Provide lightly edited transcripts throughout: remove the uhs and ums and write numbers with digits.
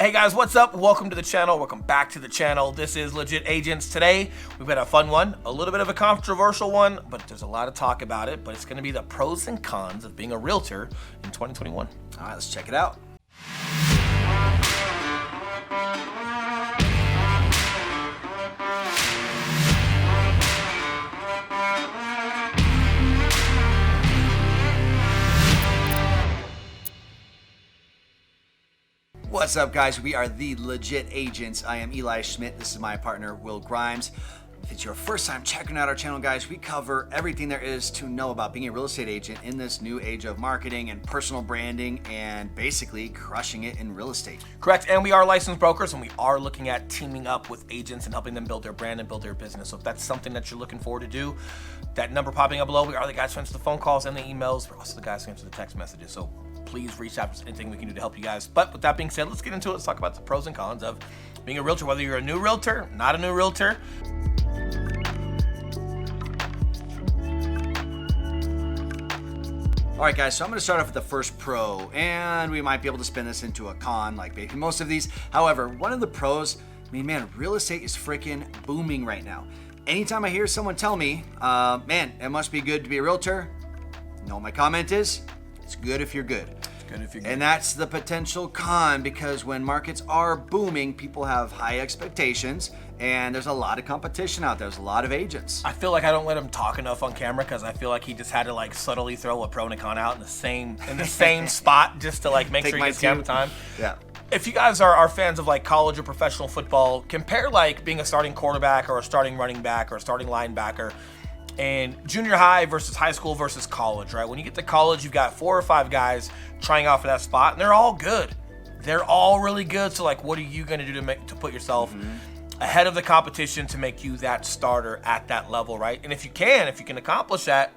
Hey guys, what's up? Welcome to the channel. Welcome back to the channel. This is Legit Agents. Today, we've got a fun one, a little bit of a controversial one, but there's a lot of talk about it, but it's gonna be the pros and cons of being a realtor in 2021. All right, let's check it out. What's up, guys? We are the Legit Agents. I am Eli Schmidt. This is my partner, Will Grimes. If it's your first time checking out our channel, guys, we cover everything there is to know about being a real estate agent in this new age of marketing and personal branding and basically crushing it in real estate. Correct, and we are licensed brokers, and we are looking at teaming up with agents and helping them build their brand and build their business. So if that's something that you're looking forward to do, that number popping up below, we are the guys who answer the phone calls and the emails. We're also the guys who answer the text messages. So please reach out for anything we can do to help you guys. But with that being said, let's get into it. Let's talk about the pros and cons of being a realtor, whether you're a new realtor, not a new realtor. All right, guys, so I'm going to start off with the first pro, and we might be able to spin this into a con like basically most of these. However, one of the pros, man, real estate is freaking booming right now. Anytime I hear someone tell me, man, it must be good to be a realtor, my comment is, it's good if you're good. Good if you're good. And that's the potential con, because when markets are booming, people have high expectations, and there's a lot of competition out there. There's a lot of agents. I feel like I don't let him talk enough on camera because I feel like he just had to like subtly throw a pro and a con out in the same spot just to like make sure he gets camera time. Yeah. If you guys are fans of like college or professional football, compare like being a starting quarterback or a starting running back or a starting linebacker and junior high versus high school versus college, right? When you get to college, you've got 4 or 5 guys trying out for that spot, and they're all good. They're all really good. So like, what are you going to do to put yourself ahead of the competition to make you that starter at that level, right? And if you can accomplish that,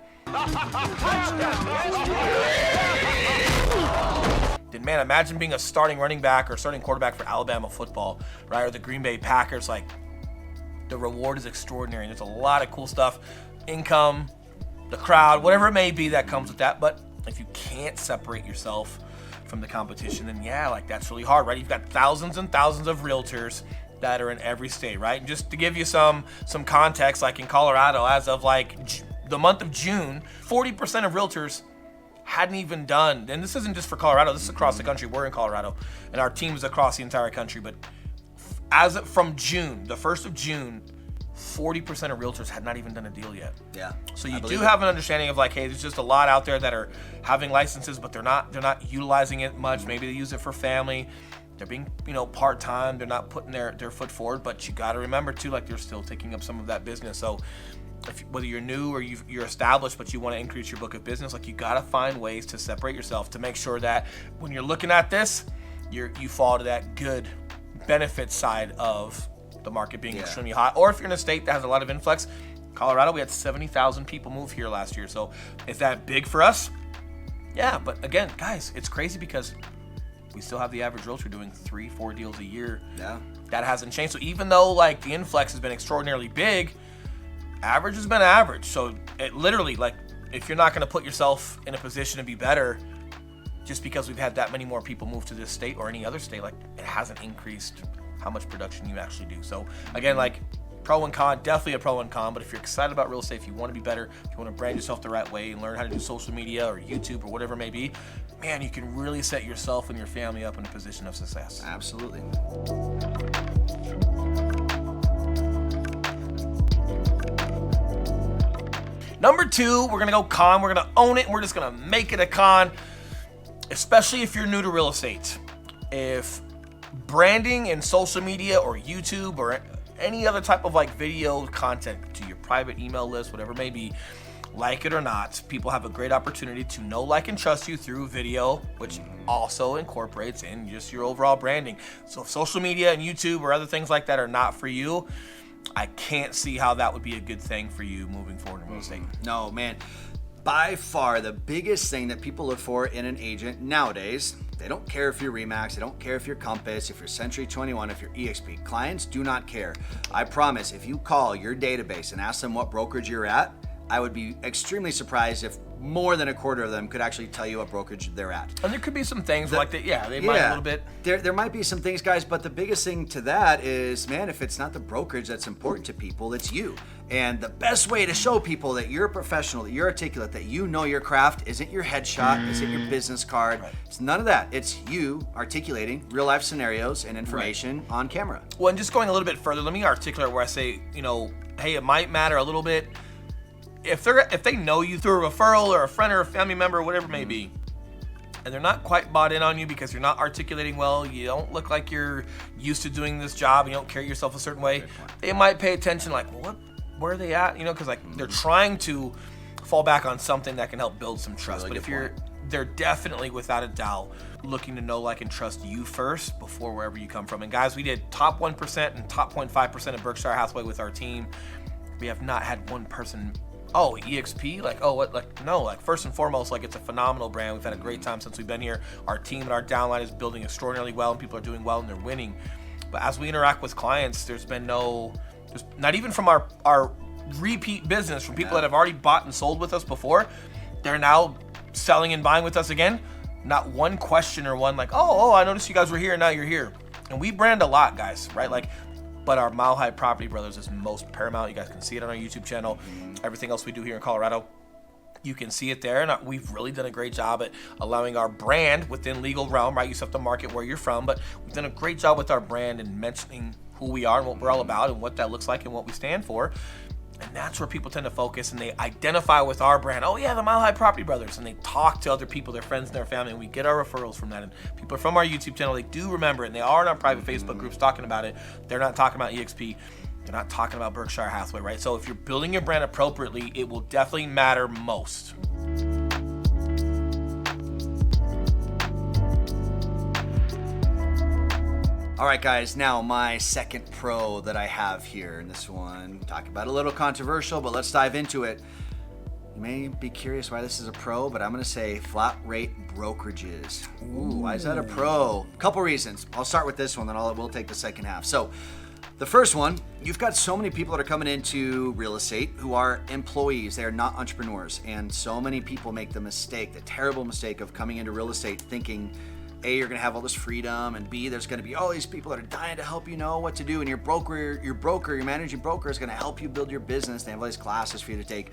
then man, imagine being a starting running back or starting quarterback for Alabama football, right? Or the Green Bay Packers. Like, the reward is extraordinary. There's a lot of cool stuff, income, the crowd, whatever it may be that comes with that. But if you can't separate yourself from the competition, then yeah, like that's really hard, right? You've got thousands and thousands of realtors that are in every state, right? And just to give you some context, like in Colorado, as of like the month of June, 40% of realtors hadn't even done, and this isn't just for Colorado, this is across the country. We're in Colorado, and our team is across the entire country, but as of from June, the 1st of June, 40% of realtors had not even done a deal yet. Yeah. So you do have an understanding of like, hey, there's just a lot out there that are having licenses, but they're not utilizing it much. Maybe they use it for family. They're being, part-time. They're not putting their foot forward, but you got to remember too, like they're still taking up some of that business. So whether you're new or you're established, but you want to increase your book of business, like you got to find ways to separate yourself to make sure that when you're looking at this, you fall to that good benefit side of the market being extremely hot. Or if you're in a state that has a lot of influx, Colorado, we had 70,000 people move here last year. So is that big for us? Yeah, but again, guys, it's crazy because we still have the average realtor doing 3-4 deals a year. Yeah. That hasn't changed. So even though like the influx has been extraordinarily big, average has been average. So it literally, like, if you're not going to put yourself in a position to be better just because we've had that many more people move to this state or any other state, like it hasn't increased how much production you actually do. So again, like pro and con, definitely a pro and con, but if you're excited about real estate, if you want to be better, if you want to brand yourself the right way and learn how to do social media or YouTube or whatever it may be, man, you can really set yourself and your family up in a position of success. Absolutely. Number 2, we're gonna go con. We're gonna own it, and we're just gonna make it a con, especially if you're new to real estate. If branding and social media or YouTube or any other type of like video content to your private email list, whatever it may be, like it or not, people have a great opportunity to know, like, and trust you through video, which also incorporates in just your overall branding. So if social media and YouTube or other things like that are not for you, I can't see how that would be a good thing for you moving forward in real estate. No, man. By far, the biggest thing that people look for in an agent nowadays, they don't care if you're Remax, they don't care if you're Compass, if you're Century 21, if you're EXP. Clients do not care. I promise, if you call your database and ask them what brokerage you're at, I would be extremely surprised if more than a quarter of them could actually tell you what brokerage they're at. And there could be some things like that. Yeah, they might a little bit. There might be some things, guys, but the biggest thing to that is, man, if it's not the brokerage that's important to people, it's you. And the best way to show people that you're a professional, that you're articulate, that you know your craft isn't your headshot, isn't your business card. Right. It's none of that. It's you articulating real life scenarios and information on camera. Well, and just going a little bit further, let me articulate where I say, hey, it might matter a little bit. If they know you through a referral or a friend or a family member or whatever it may be, and they're not quite bought in on you because you're not articulating well, you don't look like you're used to doing this job, you don't carry yourself a certain way, they might pay attention like, well, where are they at? Because they're trying to fall back on something that can help build some trust. Really, but they're definitely, without a doubt, looking to know, like, and trust you first before wherever you come from. And guys, we did top 1% and top 0.5% of Berkshire Hathaway with our team. We have not had one person, EXP? No, first and foremost, it's a phenomenal brand. We've had a great time since we've been here. Our team and our downline is building extraordinarily well, and people are doing well and they're winning. But as we interact with clients, there's been not even from our repeat business, from people that have already bought and sold with us before, they're now selling and buying with us again. Not one question or one I noticed you guys were here and now you're here. And we brand a lot, guys, right? But our Mile High Property Brothers is most paramount. You guys can see it on our YouTube channel. Everything else we do here in Colorado, you can see it there. And we've really done a great job at allowing our brand within legal realm, right? You still have to market where you're from, but we've done a great job with our brand and mentioning who we are and what we're all about and what that looks like and what we stand for. And that's where people tend to focus, and they identify with our brand. Oh yeah, the Mile High Property Brothers. And they talk to other people, their friends and their family, and we get our referrals from that. And people from our YouTube channel, they do remember it, and they are in our private Facebook groups talking about it. They're not talking about EXP. They're not talking about Berkshire Hathaway, right? So if you're building your brand appropriately, it will definitely matter most. All right, guys, now my second pro that I have here, and this one, talking about a little controversial, but let's dive into it. You may be curious why this is a pro, but I'm going to say flat rate brokerages. Ooh, why is that a pro? A couple reasons. I'll start with this one, then we'll take the second half. So the first one, you've got so many people that are coming into real estate who are employees. They are not entrepreneurs. And so many people make the terrible mistake of coming into real estate thinking, A, you're gonna have all this freedom, and B, there's gonna be all these people that are dying to help you know what to do, and your managing broker is gonna help you build your business. They have all these classes for you to take.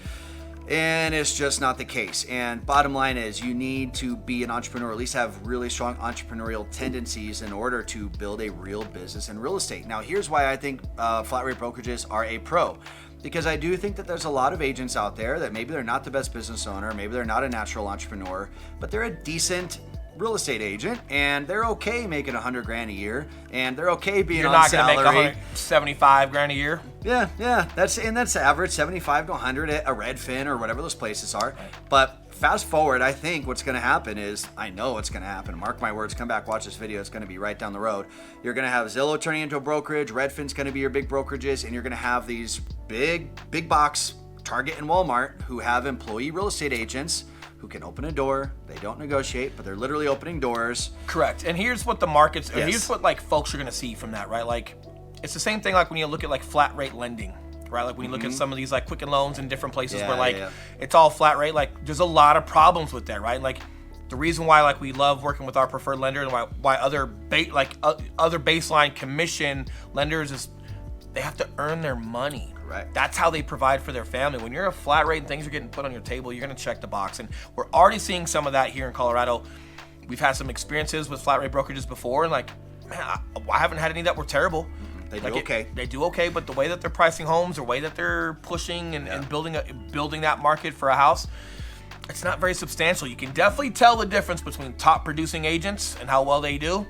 And it's just not the case. And bottom line is, you need to be an entrepreneur, at least have really strong entrepreneurial tendencies in order to build a real business in real estate. Now, here's why I think flat rate brokerages are a pro. Because I do think that there's a lot of agents out there that maybe they're not the best business owner, maybe they're not a natural entrepreneur, but they're a decent real estate agent, and they're okay making $100,000 a year, and they're okay being on salary. You're not going to make $75,000 a year. Yeah, that's average, 75 to 100 at a Redfin or whatever those places are. Right. But fast forward, I think what's going to happen is, I know what's going to happen. Mark my words. Come back, watch this video. It's going to be right down the road. You're going to have Zillow turning into a brokerage. Redfin's going to be your big brokerages, and you're going to have these big box Target and Walmart who have employee real estate agents who can open a door. They don't negotiate, but they're literally opening doors. Correct. And here's what the market's, here's what folks are going to see from that, right? It's the same thing when you look at flat rate lending, right? When you look at some of these Quicken Loans in different places where it's all flat rate, there's a lot of problems with that, right? The reason why we love working with our preferred lender and why other other baseline commission lenders is they have to earn their money. Right. That's how they provide for their family. When you're a flat rate and things are getting put on your table, you're going to check the box. And we're already seeing some of that here in Colorado. We've had some experiences with flat rate brokerages before, and I haven't had any that were terrible. Mm-hmm. They do okay. They do okay, but the way that they're pricing homes, the way that they're pushing and building that market for a house, it's not very substantial. You can definitely tell the difference between top producing agents and how well they do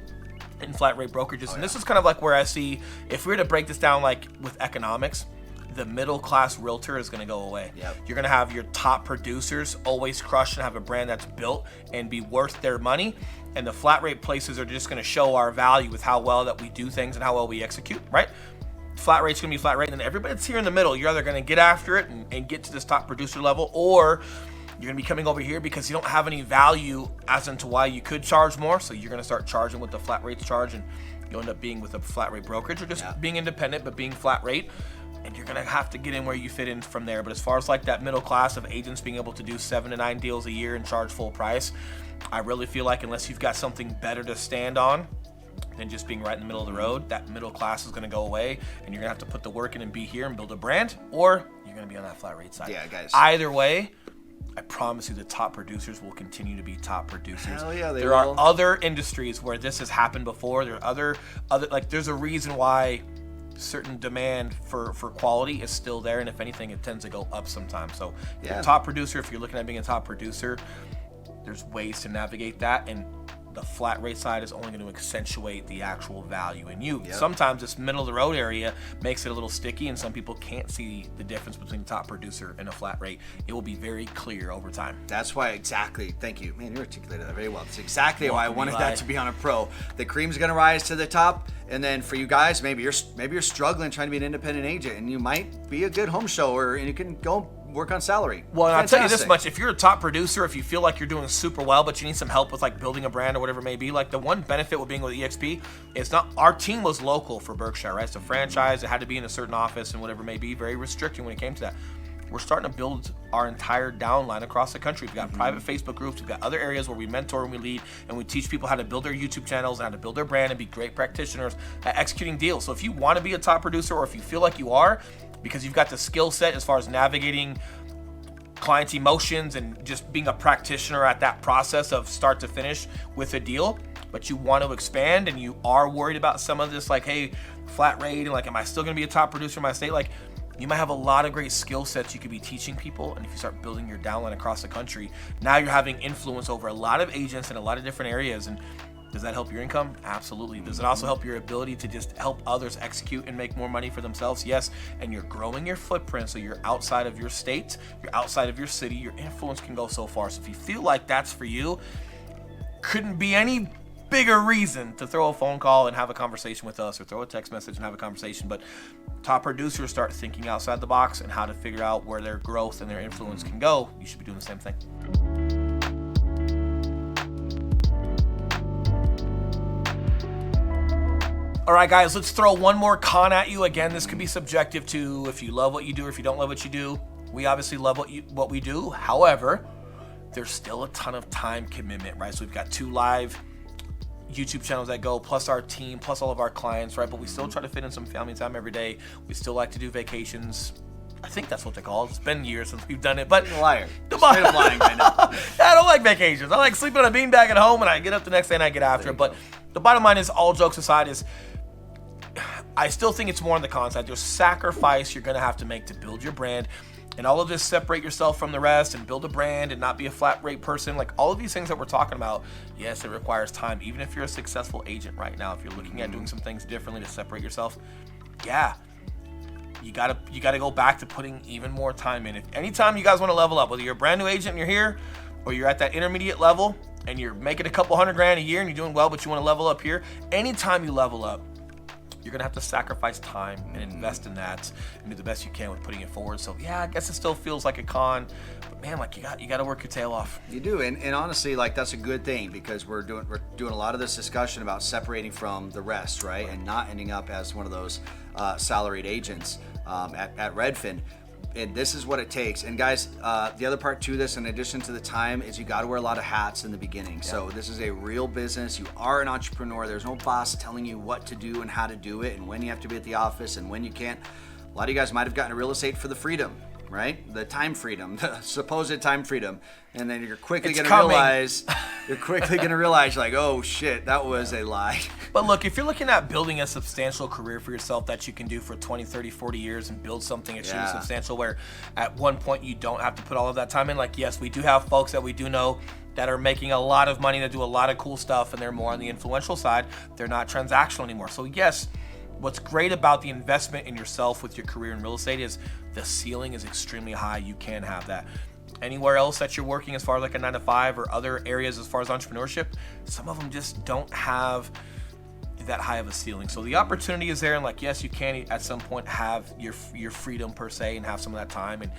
in flat rate brokerages. And this is kind of where I see, if we were to break this down with economics, the middle class realtor is going to go away. Yep. You're going to have your top producers always crush and have a brand that's built and be worth their money. And the flat rate places are just going to show our value with how well that we do things and how well we execute, right? Flat rate's going to be flat rate. And everybody that's here in the middle, you're either going to get after it and get to this top producer level, or you're going to be coming over here because you don't have any value as into why you could charge more. So you're going to start charging what the flat rates charge, and you'll end up being with a flat rate brokerage or just being independent but being flat rate. and you're gonna have to get in where you fit in from there. But as far as like that middle class of agents being able to do 7 to 9 deals a year and charge full price, I really feel like unless you've got something better to stand on than just being right in the middle of the road, that middle class is gonna go away, and you're gonna have to put the work in and be here and build a brand, or you're gonna be on that flat rate side. Yeah, guys. Either way, I promise you the top producers will continue to be top producers. Hell yeah, they there will. are other industries where this has happened before. There are other like there's a reason why certain demand for quality is still there, and if anything, it tends to go up sometimes. So if you're a top producer, if you're looking at being a top producer, there's ways to navigate that, and the flat rate side is only going to accentuate the actual value in you. Sometimes this middle of the road area makes it a little sticky, and some people can't see the difference between a top producer and a flat rate. It will be very clear over time. That's why, exactly. Thank you. Man, you articulated that very well. That's exactly why I wanted that to be on a pro. The cream's going to rise to the top, and then for you guys, maybe you're struggling trying to be an independent agent, and you might be a good home shower, and you can go work on salary. Well, and I'll tell you this much, if you're a top producer, if you feel like you're doing super well, but you need some help with like building a brand or whatever it may be, like the one benefit with being with EXP is not, our team was local for Berkshire, right? It's a franchise, it had to be in a certain office and whatever it may be, very restricting when it came to that. We're starting to build our entire downline across the country. We've got private Facebook groups, we've got other areas where we mentor and we lead, and we teach people how to build their YouTube channels and how to build their brand and be great practitioners at executing deals. So if you want to be a top producer, or if you feel like you are, because you've got the skill set as far as navigating clients' emotions and just being a practitioner at that process of start to finish with a deal, but you want to expand and you are worried about some of this, like, hey, flat rate, and like, am I still going to be a top producer in my state? Like, you might have a lot of great skill sets you could be teaching people, and if you start building your downline across the country, now you're having influence over a lot of agents in a lot of different areas. And does that help your income? Absolutely. Does it also help your ability to just help others execute and make more money for themselves? Yes. And you're growing your footprint, so you're outside of your state, you're outside of your city, your influence can go so far. So if you feel like that's for you, couldn't be any bigger reason to throw a phone call and have a conversation with us, or throw a text message and have a conversation. But top producers start thinking outside the box and how to figure out where their growth and their influence can go. You should be doing the same thing. All right, guys, let's throw one more con at you. Again, this could be subjective to if you love what you do or if you don't love what you do. We obviously love what we do. However, there's still a ton of time commitment, right? So we've got 2 live YouTube channels that go, plus our team, plus all of our clients, right? But we still try to fit in some family time every day. We still like to do vacations. I think that's what they call it. It's been years since we've done it, but you're a liar. Straight up lying right now. I don't like vacations. I like sleeping on a beanbag at home, and I get up the next day and I get after it. But the bottom line is, all jokes aside, is I still think it's more on the con side. There's sacrifice you're going to have to make to build your brand, and all of this, separate yourself from the rest and build a brand and not be a flat rate person. Like, all of these things that we're talking about, yes, it requires time. Even if you're a successful agent right now, if you're looking at doing some things differently to separate yourself, yeah, you gotta go back to putting even more time in. If anytime you guys want to level up, whether you're a brand new agent and you're here, or you're at that intermediate level and you're making a couple $100,000 a year and you're doing well, but you want to level up here, anytime you level up, you're gonna have to sacrifice time and invest in that and do the best you can with putting it forward. So yeah, I guess it still feels like a con, but man, like, you got to work your tail off. You do, and honestly, like, that's a good thing, because we're doing a lot of this discussion about separating from the rest, right? And not ending up as one of those salaried agents at Redfin. And this is what it takes. And guys, the other part to this, in addition to the time, is you got to wear a lot of hats in the beginning. So this is a real business. You are an entrepreneur. There's no boss telling you what to do and how to do it, and when you have to be at the office and when you can't. A lot of you guys might have gotten to real estate for the freedom, right? The time freedom, the supposed time freedom. And then you're quickly going to realize, like, oh shit, that was a lie. But look, if you're looking at building a substantial career for yourself that you can do for 20, 30, 40 years and build something extremely substantial where at one point you don't have to put all of that time in, like, yes, we do have folks that we do know that are making a lot of money, that do a lot of cool stuff, and they're more on the influential side. They're not transactional anymore. So yes, what's great about the investment in yourself with your career in real estate is the ceiling is extremely high. You can have that. Anywhere else that you're working, as far as like a 9-to-5 or other areas as far as entrepreneurship, some of them just don't have that high of a ceiling. So the opportunity is there, and like, yes, you can at some point have your freedom per se and have some of that time and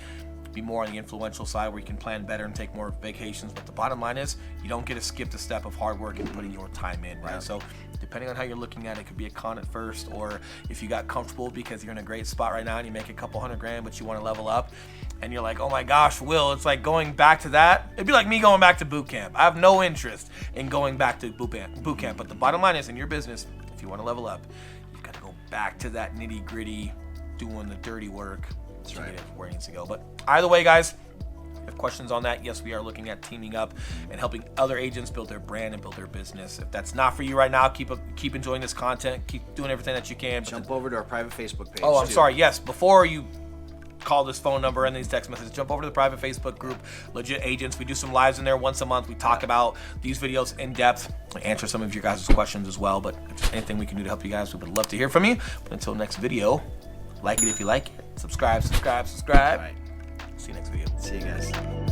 be more on the influential side where you can plan better and take more vacations. But the bottom line is, you don't get to skip the step of hard work and putting your time in, right? So the depending on how you're looking at it, could be a con at first, or if you got comfortable because you're in a great spot right now and you make a couple $100,000, but you want to level up, and you're like, oh my gosh, Will, it's like going back to that. It'd be like me going back to boot camp. I have no interest in going back to boot camp, but the bottom line is, in your business, if you want to level up, you've got to go back to that nitty gritty, doing the dirty work. That's right. Where it needs to go. But either way, guys, have questions on that, yes, we are looking at teaming up and helping other agents build their brand and build their business. If that's not for you right now, keep enjoying this content, keep doing everything that you can. Jump over to our private Facebook page. Oh, I'm sorry. Yes, before you call this phone number and these text messages, jump over to the private Facebook group, Legit Agents. We do some lives in there once a month. We talk about these videos in depth, answer some of your guys' questions as well. But if there's anything we can do to help you guys, we would love to hear from you. But until next video, like it if you like it, subscribe. All right. See you next video. See you guys.